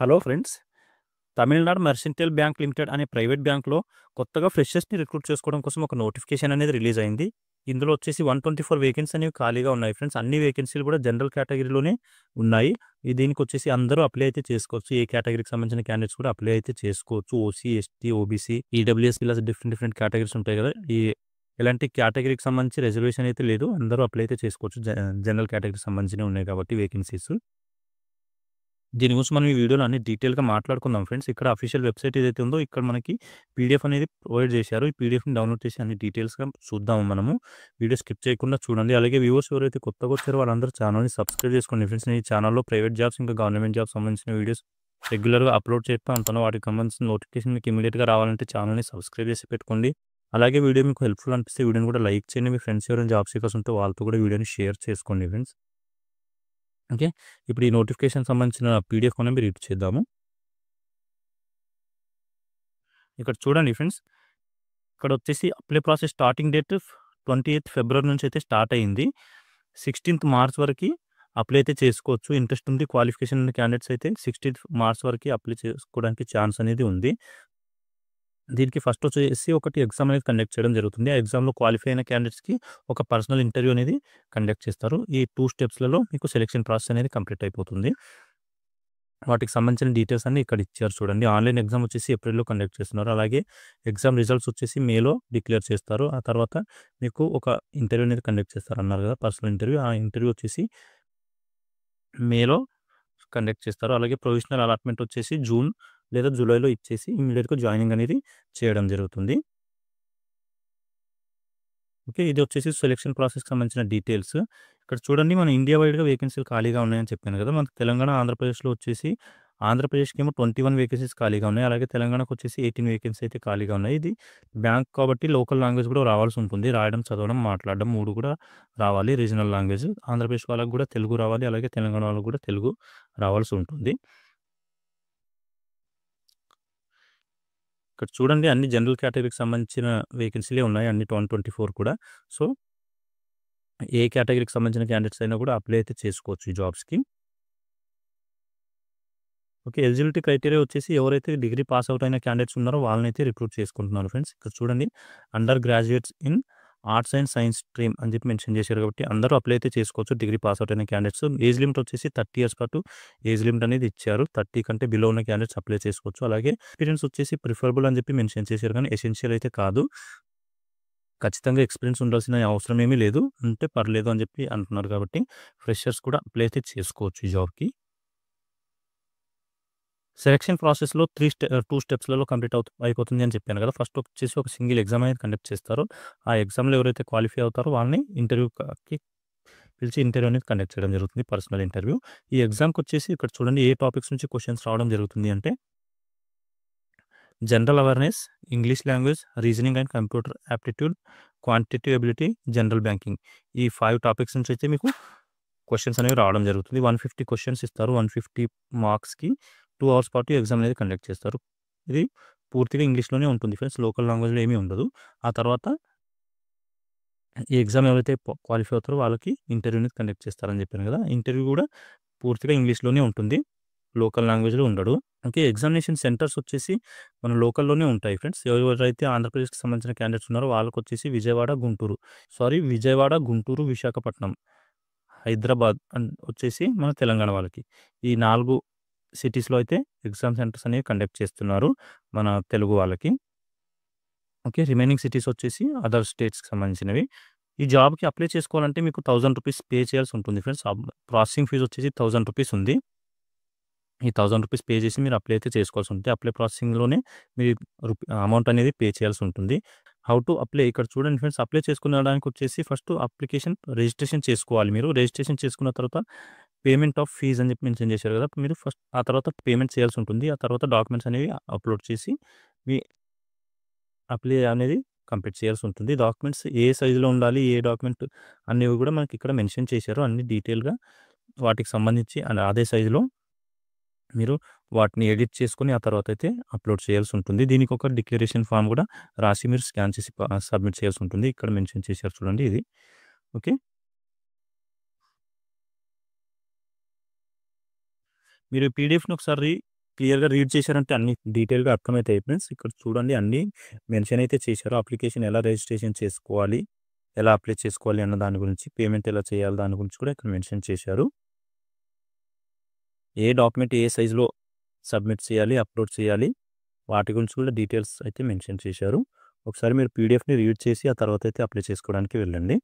Hello friends. Tamil Nadu mercantile bank limited అనే private బ్యాంక్‌లో కొత్తగా ఫ్రెషర్స్‌ని రిక్రూట్ చేసుకోవడం కోసం ఒక నోటిఫికేషన్ అనేది రిలీజ్ అయింది. ఇందులో వచ్చేసి 124 వేకెన్సీ అనేవి ఖాళీగా ఉన్నాయి ఫ్రెండ్స్. అన్ని వేకెన్సీలు కూడా జనరల్ కేటగిరీలోనే ఉన్నాయి. దీనికొచ్చేసి అందరూ అప్లై అయితే చేసుకోవచ్చు. ఏ కేటగిరీకి సంబంధించిన క్యాండిడేట్స్ కూడా అప్లై అయితే చేసుకోవచ్చు. ఓసీ, ఎస్టీ, ఓబీసీ, ఈడబ్ల్యూఎస్ ఇలా డిఫరెంట్ కేటగిరీస్ ఉంటాయి కదా! ఎలాంటి కేటగిరీకి సంబంధించి రిజర్వేషన్ అయితే లేదు. అందరూ అప్లై అయితే చేసుకోవచ్చు. జనరల్ కేటగిరీకి సంబంధించినవి ఉన్నాయి కాబట్టి వేకెన్సీస్. దీని గురించి మనం ఈ వీడియోలో అన్ని డీటెయిల్‌గా మాట్లాడుకుందాం ఫ్రెండ్స్. ఇక్కడ అఫీషియల్ వెబ్‌సైట్ ఏదైతే ఉందో ఇక్కడ మనకి పీడీఎఫ్ అనేది ప్రొవైడ్ చేశారు. ఈ పీడీఎఫ్‌ని డౌన్‌లోడ్ చేసి అన్ని డీటెయిల్స్‌గా చూద్దాము మనము. వీడియో స్కిప్ చేయకుండా చూడండి. అలాగే వ్యూవర్స్ ఎవరైతే కొత్తగా వచ్చారో వాళ్ళందరూ ఛానెల్‌ని సబ్స్క్రైబ్ చేసుకోండి ఫ్రెండ్స్. నేను ఈ ఛానెల్‌లో ప్రైవేట్ జాబ్స్ ఇంకా గవర్నమెంట్ జాబ్స్ సంబంధించిన వీడియోస్ రెగ్యులర్‌గా అప్లోడ్ చేస్తూ ఉంటాను. వాటికి సంబంధించిన నోటిఫికేషన్ మీకు ఇమ్మీడియేట్‌గా రావాలంటే ఛానెల్‌ని సబ్స్క్రైబ్ చేసి పెట్టుకోండి. అలాగే వీడియో మీకు హెల్ప్‌ఫుల్ అనిపిస్తే వీడియోని కూడా లైక్ చేయండి. మీ ఫ్రెండ్స్ ఎవరైనా జాబ్ సీకర్స్ ఉంటే వాళ్ళతో కూడా వీడియోని షేర్ చేసుకోండి ఫ్రెండ్స్. ఓకే. ఇప్పుడు ఈ నోటిఫికేషన్ సంబంధించిన పీడీఎఫ్ అనేది రీడ్ చేద్దాము. ఇక్కడ చూడండి ఫ్రెండ్స్. ఇక్కడ వచ్చేసి apply process starting date 28th ఫిబ్రవరి నుంచి అయితే స్టార్ట్ అయింది. 16th మార్చ్ వరకి అప్లై అయితే చేసుకోవచ్చు. ఇంట్రెస్ట్ ఉంది క్వాలిఫికేషన్ ఉన్న క్యాండిడేట్స్ అయితే 16th మార్చ్ వరకి అప్లై చేసుకోవడానికి ఛాన్స్ అనేది ఉంది. దీనికి ఫస్ట్ వచ్చేసి ఒకటి ఎగ్జామ్ అనేది కండక్ట్ చేయడం జరుగుతుంది. ఆ ఎగ్జామ్‌లో క్వాలిఫై అయిన క్యాండిడేట్స్‌కి ఒక పర్సనల్ ఇంటర్వ్యూ అనేది కండక్ట్ చేస్తారు. ఈ 2 స్టెప్స్‌లలో మీకు సెలక్షన్ ప్రాసెస్ అనేది కంప్లీట్ అయిపోతుంది. వాటికి సంబంధించిన డీటెయిల్స్ అన్నీ ఇక్కడ ఇచ్చారు చూడండి. ఆన్‌లైన్ ఎగ్జామ్ వచ్చేసి ఏప్రిల్‌లో కండక్ట్ చేస్తున్నారు. అలాగే ఎగ్జామ్ రిజల్ట్స్ వచ్చేసి మేలో డిక్లేర్ చేస్తారు. ఆ తర్వాత మీకు ఒక ఇంటర్వ్యూ అనేది కండక్ట్ చేస్తారన్నారు కదా! Personal interview. ఆ ఇంటర్వ్యూ వచ్చేసి మేలో కండక్ట్ చేస్తారు. అలాగే ప్రొవిజనల్ అలాట్‌మెంట్ వచ్చేసి జూన్ లేదా జూలైలో ఇచ్చేసి ఇమ్మీడియేట్‌గా జాయినింగ్ అనేది చేయడం జరుగుతుంది. ఓకే. ఇది వచ్చేసి సెలక్షన్ ప్రాసెస్‌కి సంబంధించిన డీటెయిల్స్. ఇక్కడ చూడండి మన ఇండియా వైడ్‌గా వేకెన్సీలు ఖాళీగా ఉన్నాయని చెప్పాను కదా! మనకు తెలంగాణ, ఆంధ్రప్రదేశ్‌లో వచ్చేసి ఆంధ్రప్రదేశ్‌కేమో 21 వేకెన్సీస్ ఖాళీగా ఉన్నాయి. అలాగే తెలంగాణకొచ్చేసి 18 వేకెన్సీ అయితే ఖాళీగా ఉన్నాయి. ఇది బ్యాంక్ కాబట్టి లోకల్ లాంగ్వేజ్ కూడా రావాల్సి ఉంటుంది. రాయడం, చదవడం, మాట్లాడడం 3 కూడా రావాలి. Regional language. ఆంధ్రప్రదేశ్ వాళ్ళకి కూడా తెలుగు రావాలి. అలాగే తెలంగాణ వాళ్ళకి కూడా తెలుగు రావాల్సి ఉంటుంది. ఇక్కడ చూడండి అన్ని జనరల్ కేటగిరీకి సంబంధించిన వేకెన్సీలే ఉన్నాయి. అన్ని 124 కూడా. సో ఏ కేటగిరీకి సంబంధించిన క్యాండిడేట్స్ అయినా కూడా అప్లై అయితే చేసుకోవచ్చు ఈ జాబ్స్‌కి. ఓకే. ఎలిజిబిలిటీ క్రైటీరియా వచ్చేసి ఎవరైతే డిగ్రీ పాస్ ఔట్ అయిన క్యాండిడేట్స్ ఉన్నారో వాళ్ళనైతే రిక్రూట్ చేసుకుంటున్నారు ఫ్రెండ్స్. ఇక్కడ చూడండి under graduates in arts and science stream అని చెప్పి మెన్షన్ చేశారు కాబట్టి అందరూ అప్లై అయితే చేసుకోవచ్చు డిగ్రీ పాస్ ఔట్ అయిన క్యాండిడేట్స్. ఏజ్ లిమిట్ వచ్చేసి 30 ఇయర్స్ పాటు ఏజ్ లిమిట్ అనేది ఇచ్చారు. 30 కంటే బిలో ఉన్న క్యాండిడేట్స్ అప్లై చేసుకోవచ్చు. అలాగే ఎక్స్‌పీరియన్స్ వచ్చేసి ప్రిఫరబుల్ అని చెప్పి మెన్షన్ చేశారు కానీ ఎసెన్షియల్ అయితే కాదు. ఖచ్చితంగా ఎక్స్‌పీరియన్స్ ఉండాల్సిన అవసరం ఏమీ లేదు. ఉంటే పర్లేదు అని చెప్పి అంటున్నారు కాబట్టి ఫ్రెషర్స్ కూడా అప్లై అయితే చేసుకోవచ్చు ఈ జాబ్‌కి. సెలక్షన్ ప్రాసెస్‌లో 2 స్టెప్స్‌లలో కంప్లీట్ అయిపోతుంది అని చెప్పాను కదా! ఫస్ట్ వచ్చేసి ఒక సింగిల్ ఎగ్జామ్ అనేది కండక్ట్ చేస్తారు. ఆ ఎగ్జామ్‌లో ఎవరైతే క్వాలిఫై అవుతారో వాళ్ళని ఇంటర్వ్యూకి పిలిచి ఇంటర్వ్యూ అనేది కండక్ట్ చేయడం జరుగుతుంది. Personal interview. ఈ ఎగ్జామ్‌కొచ్చేసి ఇక్కడ చూడండి ఏ టాపిక్స్ నుంచి క్వెషన్స్ రావడం జరుగుతుంది అంటే general awareness, English language, reasoning and computer aptitude, quantitative ability, general banking. ఈ 5 టాపిక్స్ నుంచి అయితే మీకు క్వెషన్స్ అనేవి రావడం జరుగుతుంది. 150 క్వెషన్స్ ఇస్తారు. 150 మార్క్స్‌కి 2 అవర్స్ పాటు ఎగ్జామ్ అనేది కండక్ట్ చేస్తారు. ఇది పూర్తిగా ఇంగ్లీష్‌లోనే ఉంటుంది ఫ్రెండ్స్. లోకల్ లాంగ్వేజ్‌లో ఏమీ ఉండదు. ఆ తర్వాత ఈ ఎగ్జామ్ ఎవరైతే క్వాలిఫై అవుతారో వాళ్ళకి ఇంటర్వ్యూ అనేది కండక్ట్ చేస్తారని చెప్పాను కదా! ఇంటర్వ్యూ కూడా పూర్తిగా ఇంగ్లీష్‌లోనే ఉంటుంది. లోకల్ లాంగ్వేజ్‌లో ఉండడు. ఓకే. ఎగ్జామినేషన్ సెంటర్స్ వచ్చేసి మన లోకల్‌లోనే ఉంటాయి ఫ్రెండ్స్. ఎవరైతే ఆంధ్రప్రదేశ్‌కి సంబంధించిన క్యాండిడేట్స్ ఉన్నారో వాళ్ళకొచ్చేసి విజయవాడ, గుంటూరు, విశాఖపట్నం, హైదరాబాద్ వచ్చేసి మన తెలంగాణ వాళ్ళకి. ఈ 4 సిటీస్‌లో అయితే ఎగ్జామ్ సెంటర్స్ అనేవి కండక్ట్ చేస్తున్నారు మన తెలుగు వాళ్ళకి. ఓకే. రిమైనింగ్ సిటీస్ వచ్చేసి అదర్ స్టేట్స్‌కి సంబంధించినవి. ఈ జాబ్‌కి అప్లై చేసుకోవాలంటే మీకు ₹1000 పే చేయాల్సి ఉంటుంది ఫ్రెండ్స్. ప్రాసెసింగ్ ఫీజ్ వచ్చేసి ₹1000 ఉంది. ఈ ₹1000 పే చేసి మీరు అప్లై అయితే చేసుకోవాల్సి ఉంటుంది. అప్లై ప్రాసెసింగ్‌లోనే మీరు అమౌంట్ అనేది పే చేయాల్సి ఉంటుంది. హౌ టు అప్లై ఇక్కడ చూడండి ఫ్రెండ్స్. అప్లై చేసుకునడానికి వచ్చేసి ఫస్ట్ అప్లికేషన్ రిజిస్ట్రేషన్ చేసుకోవాలి మీరు. రిజిస్ట్రేషన్ చేసుకున్న తర్వాత పేమెంట్ ఆఫ్ ఫీజ్ అని చెప్పి మెన్షన్ చేశారు కదా! మీరు ఫస్ట్ ఆ తర్వాత పేమెంట్ చేయాల్సి ఉంటుంది. ఆ తర్వాత డాక్యుమెంట్స్ అనేవి అప్లోడ్ చేసి మీ అప్లై అనేది కంప్లీట్ చేయాల్సి ఉంటుంది. డాక్యుమెంట్స్ ఏ సైజులో ఉండాలి, ఏ డాక్యుమెంట్ అనేవి కూడా మనకి ఇక్కడ మెన్షన్ చేశారు. అన్ని డీటెయిల్‌గా వాటికి సంబంధించి అదే సైజులో మీరు వాటిని ఎడిట్ చేసుకొని ఆ తర్వాత అయితే అప్లోడ్ చేయాల్సి ఉంటుంది. దీనికి ఒక డిక్లరేషన్ ఫార్మ్ కూడా రాసి మీరు స్కాన్ చేసి సబ్మిట్ చేయాల్సి ఉంటుంది. ఇక్కడ మెన్షన్ చేశారు చూడండి ఇది. ఓకే. మీరు పీడీఎఫ్‌ని ఒకసారి క్లియర్‌గా రీడ్ చేశారంటే అన్నీ డీటెయిల్‌గా అర్థమైతాయి ఫ్రెండ్స్. ఇక్కడ చూడండి అన్నీ మెన్షన్ అయితే చేశారు. అప్లికేషన్ ఎలా రిజిస్ట్రేషన్ చేసుకోవాలి, ఎలా అప్లై చేసుకోవాలి అన్న దాని గురించి, పేమెంట్ ఎలా చేయాలి దాని గురించి కూడా ఇక్కడ మెన్షన్ చేశారు. ఏ డాక్యుమెంట్ ఏ సైజులో సబ్మిట్ చేయాలి, అప్లోడ్ చేయాలి, వాటి గురించి కూడా డీటెయిల్స్ అయితే మెన్షన్ చేశారు. ఒకసారి మీరు పీడిఎఫ్‌ని రీడ్ చేసి ఆ తర్వాత అయితే అప్లై చేసుకోవడానికి వెళ్ళండి.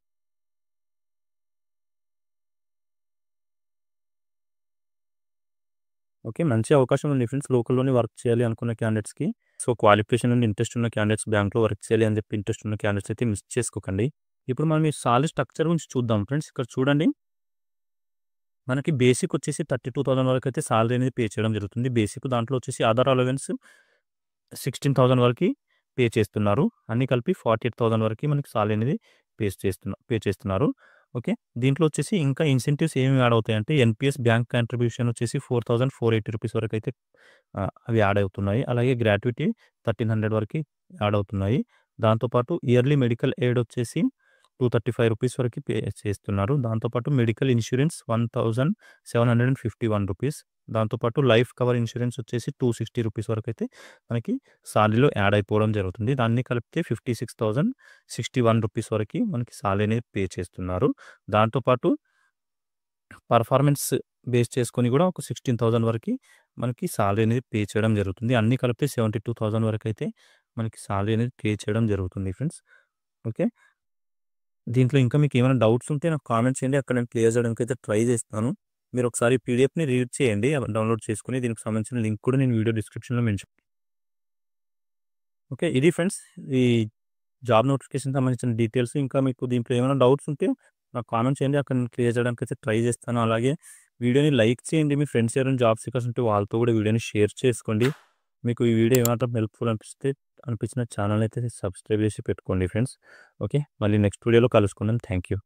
ఓకే. మంచి అవకాశం ఉంది ఫ్రెండ్స్. లోకల్‌లోనే వర్క్ చేయాలి అనుకున్న క్యాండిడేట్స్‌కి. సో, క్వాలిఫికేషన్ నుండి ఇంట్రెస్ట్ ఉన్న క్యాండిడేట్స్ బ్యాంక్‌లో వర్క్ చేయాలి అని చెప్పి ఇంట్రెస్ట్ ఉన్న క్యాండిడేట్స్ అయితే మిస్ చేసుకోకండి. ఇప్పుడు మనం ఈ సాలరీ స్ట్రక్చర్ గురించి చూద్దాం ఫ్రెండ్స్. ఇక్కడ చూడండి. మనకి బేసిక్ వచ్చేసి 32,000 వరకు అయితే సాలరీ అనేది పే చేయడం జరుగుతుంది. బేసిక్ దాంట్లో వచ్చేసి అదర్ అలవెన్స్ 16,000 వరకి పే చేస్తున్నారు. అన్నీ కలిపి 48,000 వరకి మనకి సాలరీ అనేది పే చేస్తున్నారు. ఓకే. దీంట్లో వచ్చేసి ఇంకా ఇన్సెంటివ్స్ ఏమి యాడ్ అవుతాయంటే ఎన్‌పీఎస్ బ్యాంక్ కాంట్రిబ్యూషన్ వచ్చేసి 4,480 రూపీస్ వరకు అయితే అవి యాడ్ అవుతున్నాయి. అలాగే గ్రాట్యుటీ 1,300 వరకి యాడ్ అవుతున్నాయి. దాంతోపాటు ఇయర్లీ మెడికల్ ఎయిడ్ వచ్చేసి 235 రూపీస్ వరకు పే చేస్తున్నారు. దాంతోపాటు మెడికల్ ఇన్సూరెన్స్ 1,751 రూపీస్. దాంతోపాటు లైఫ్ కవర్ ఇన్సూరెన్స్ వచ్చేసి 260 రూపీస్ వరకు అయితే మనకి సాలరీలో యాడ్ అయిపోవడం జరుగుతుంది. దాన్ని కలిపితే 56,061 రూపీస్ వరకు మనకి సాలరీ అనేది పే చేస్తున్నారు. దాంతోపాటు పర్ఫార్మెన్స్ బేస్ చేసుకొని కూడా ఒక 16,000 వరకి మనకి సాలరీ అనేది పే చేయడం జరుగుతుంది. అన్నీ కలిపితే 72,000 వరకు అయితే మనకి సాలరీ అనేది పే చేయడం జరుగుతుంది ఫ్రెండ్స్. ఓకే. దీంట్లో ఇంకా మీకు ఏమైనా డౌట్స్ ఉంటే నాకు కామెంట్ చేయండి. అక్కడ నేను క్లియర్ చేయడానికి అయితే ట్రై చేస్తాను. మీరు ఒకసారి పీడిఎఫ్‌ని రీడ్ చేయండి. డౌన్లోడ్ చేసుకొని దీనికి సంబంధించిన లింక్ కూడా నేను వీడియో డిస్క్రిప్షన్‌లో మెన్షన్. ఓకే. ఇది ఫ్రెండ్స్ ఈ జాబ్ నోటిఫికేషన్ సంబంధించిన డీటెయిల్స్. ఇంకా మీకు దీంట్లో ఏమైనా డౌట్స్ ఉంటే నాకు కామెంట్ చేయండి. అక్కడ నేను క్లియర్ చేయడానికి అయితే ట్రై చేస్తాను. అలాగే వీడియోని లైక్ చేయండి. మీ ఫ్రెండ్స్ ఎవరైనా జాబ్ సీకర్స్ ఉంటే వాళ్ళతో కూడా వీడియోని షేర్ చేసుకోండి. మీకు ఈ వీడియో ఏమాత్రం హెల్ప్‌ఫుల్ అనిపించిన ఛానల్ అయితే సబ్స్క్రైబ్ చేసి పెట్టుకోండి ఫ్రెండ్స్. ఓకే. మళ్ళీ నెక్స్ట్ వీడియోలో కలుసుకుందాం. Thank you.